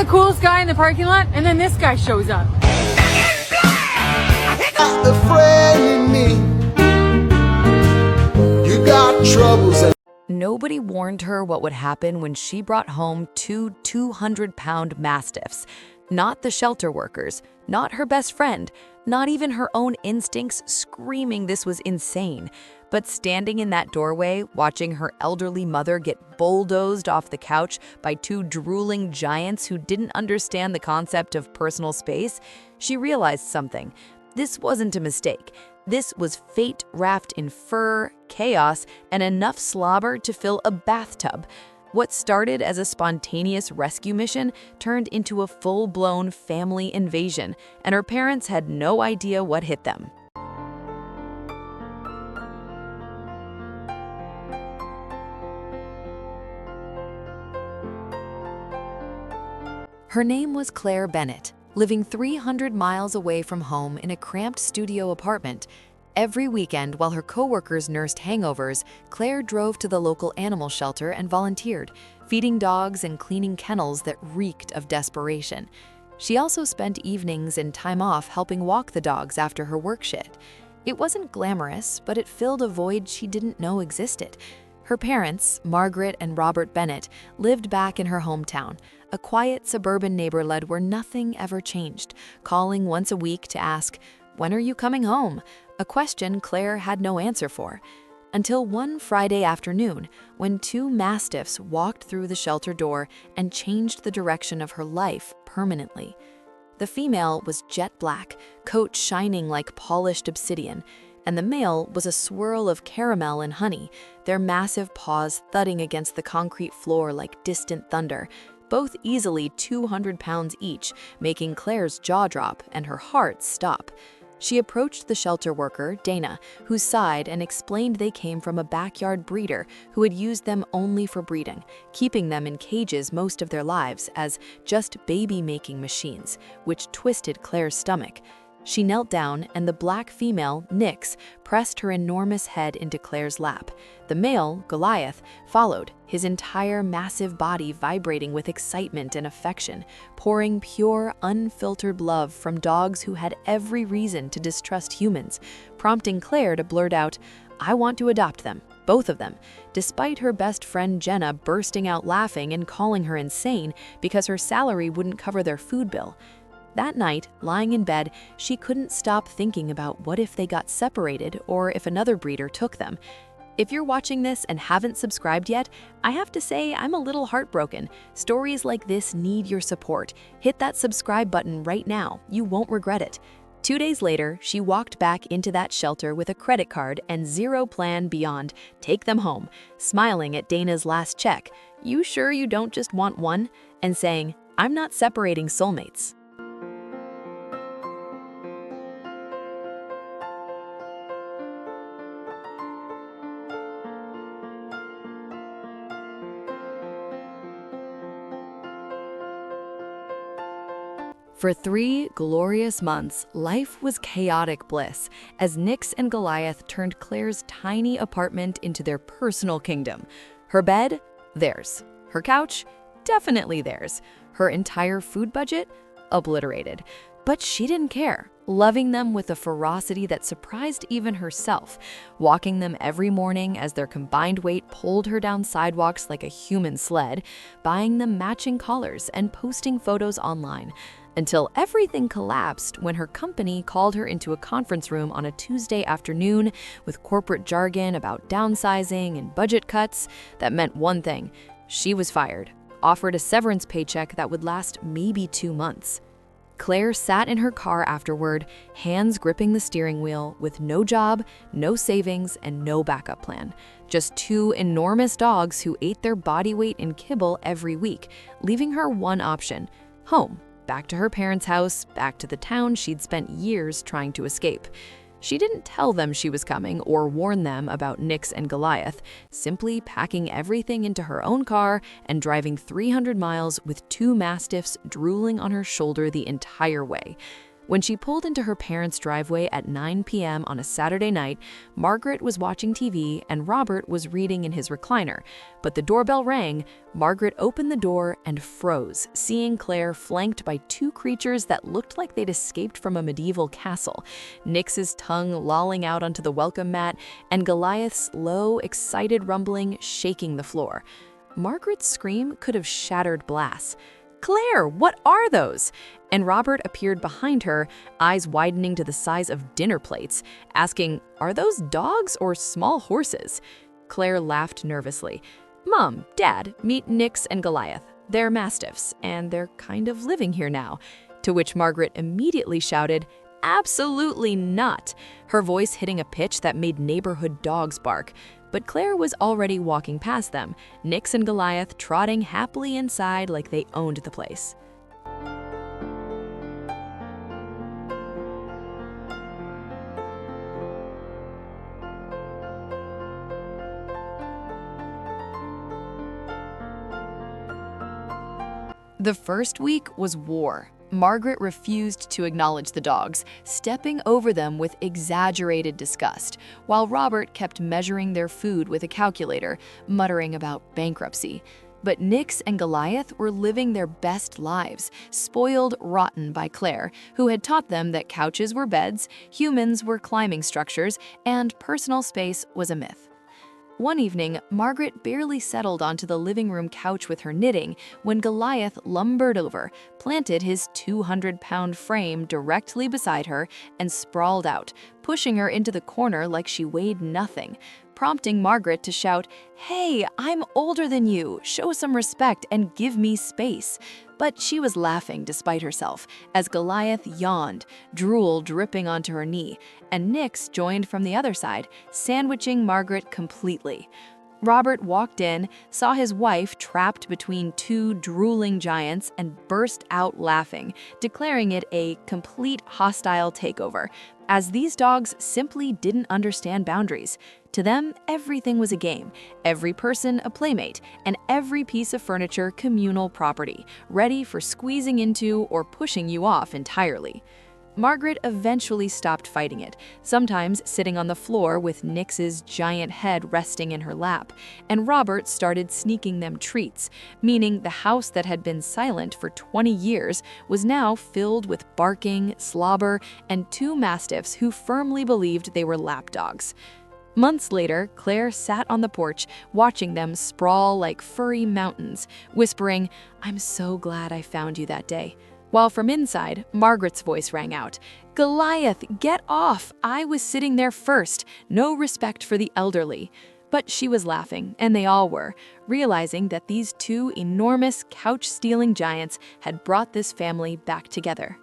the coolest guy in the parking lot, and then this guy shows up. Got a friend in me. You got troubles. Nobody warned her what would happen when she brought home two 200-pound Mastiffs. Not the shelter workers, not her best friend, not even her own instincts screaming this was insane. But standing in that doorway, watching her elderly mother get bulldozed off the couch by two drooling giants who didn't understand the concept of personal space, she realized something. This wasn't a mistake. This was fate wrapped in fur, chaos, and enough slobber to fill a bathtub. What started as a spontaneous rescue mission turned into a full-blown family invasion, and her parents had no idea what hit them. Her name was Claire Bennett, living 300 miles away from home in a cramped studio apartment. Every weekend, while her coworkers nursed hangovers, Claire drove to the local animal shelter and volunteered, feeding dogs and cleaning kennels that reeked of desperation. She also spent evenings and time off helping walk the dogs after her work shift. It wasn't glamorous, but it filled a void she didn't know existed. Her parents, Margaret and Robert Bennett, lived back in her hometown, a quiet suburban neighborhood where nothing ever changed, calling once a week to ask, "When are you coming home?" A question Claire had no answer for. Until one Friday afternoon, when two Mastiffs walked through the shelter door and changed the direction of her life permanently. The female was jet black, coat shining like polished obsidian, and the male was a swirl of caramel and honey, their massive paws thudding against the concrete floor like distant thunder, both easily 200 pounds each, making Claire's jaw drop and her heart stop. She approached the shelter worker, Dane, who sighed and explained they came from a backyard breeder who had used them only for breeding, keeping them in cages most of their lives as just baby-making machines, which twisted Claire's stomach. She knelt down, and the black female, Nyx, pressed her enormous head into Claire's lap. The male, Goliath, followed, his entire massive body vibrating with excitement and affection, pouring pure, unfiltered love from dogs who had every reason to distrust humans, prompting Claire to blurt out, "I want to adopt them, both of them," despite her best friend Jenna bursting out laughing and calling her insane because her salary wouldn't cover their food bill. That night, lying in bed, she couldn't stop thinking about what if they got separated or if another breeder took them. If you're watching this and haven't subscribed yet, I have to say I'm a little heartbroken. Stories like this need your support. Hit that subscribe button right now. You won't regret it. 2 days later, she walked back into that shelter with a credit card and zero plan beyond take them home, smiling at Dana's last check. "You sure you don't just want one?" and saying, "I'm not separating soulmates." For 3 glorious months, life was chaotic bliss as Nyx and Goliath turned Claire's tiny apartment into their personal kingdom. Her bed? Theirs. Her couch? Definitely theirs. Her entire food budget? Obliterated. But she didn't care, loving them with a ferocity that surprised even herself, walking them every morning as their combined weight pulled her down sidewalks like a human sled, buying them matching collars and posting photos online. Until everything collapsed when her company called her into a conference room on a Tuesday afternoon with corporate jargon about downsizing and budget cuts that meant one thing: she was fired, offered a severance paycheck that would last maybe 2 months. Claire sat in her car afterward, hands gripping the steering wheel, with no job, no savings, and no backup plan. Just 2 enormous dogs who ate their body weight in kibble every week, leaving her one option: home. Back to her parents' house, back to the town she'd spent years trying to escape. She didn't tell them she was coming or warn them about Nyx and Goliath, simply packing everything into her own car and driving 300 miles with 2 Mastiffs drooling on her shoulder the entire way. When she pulled into her parents' driveway at 9 p.m. on a Saturday night, Margaret was watching TV and Robert was reading in his recliner. But the doorbell rang, Margaret opened the door and froze, seeing Claire flanked by two creatures that looked like they'd escaped from a medieval castle. Nyx's tongue lolling out onto the welcome mat, and Goliath's low, excited rumbling shaking the floor. Margaret's scream could have shattered glass. "Claire, what are those?" And Robert appeared behind her, eyes widening to the size of dinner plates, asking, "Are those dogs or small horses?" Claire laughed nervously. "Mom, Dad, meet Nyx and Goliath. They're Mastiffs, and they're kind of living here now." To which Margaret immediately shouted, "Absolutely not," her voice hitting a pitch that made neighborhood dogs bark. But Claire was already walking past them, Nyx and Goliath trotting happily inside like they owned the place. The first week was war. Margaret refused to acknowledge the dogs, stepping over them with exaggerated disgust, while Robert kept measuring their food with a calculator, muttering about bankruptcy. But Nyx and Goliath were living their best lives, spoiled rotten by Claire, who had taught them that couches were beds, humans were climbing structures, and personal space was a myth. One evening, Margaret barely settled onto the living room couch with her knitting when Goliath lumbered over, planted his 200-pound frame directly beside her, and sprawled out, pushing her into the corner like she weighed nothing, prompting Margaret to shout, "Hey, I'm older than you, show some respect and give me space." But she was laughing despite herself as Goliath yawned, drool dripping onto her knee, and Nyx joined from the other side, sandwiching Margaret completely. Robert walked in, saw his wife trapped between two drooling giants, and burst out laughing, declaring it a complete hostile takeover, as these dogs simply didn't understand boundaries. To them, everything was a game, every person a playmate, and every piece of furniture communal property, ready for squeezing into or pushing you off entirely. Margaret eventually stopped fighting it, sometimes sitting on the floor with Nyx's giant head resting in her lap, and Robert started sneaking them treats, meaning the house that had been silent for 20 years was now filled with barking, slobber, and two Mastiffs who firmly believed they were lapdogs. Months later, Claire sat on the porch, watching them sprawl like furry mountains, whispering, "I'm so glad I found you that day." While from inside, Margaret's voice rang out, "Goliath, get off! I was sitting there first. No respect for the elderly." But she was laughing, and they all were, realizing that these two enormous couch-stealing giants had brought this family back together.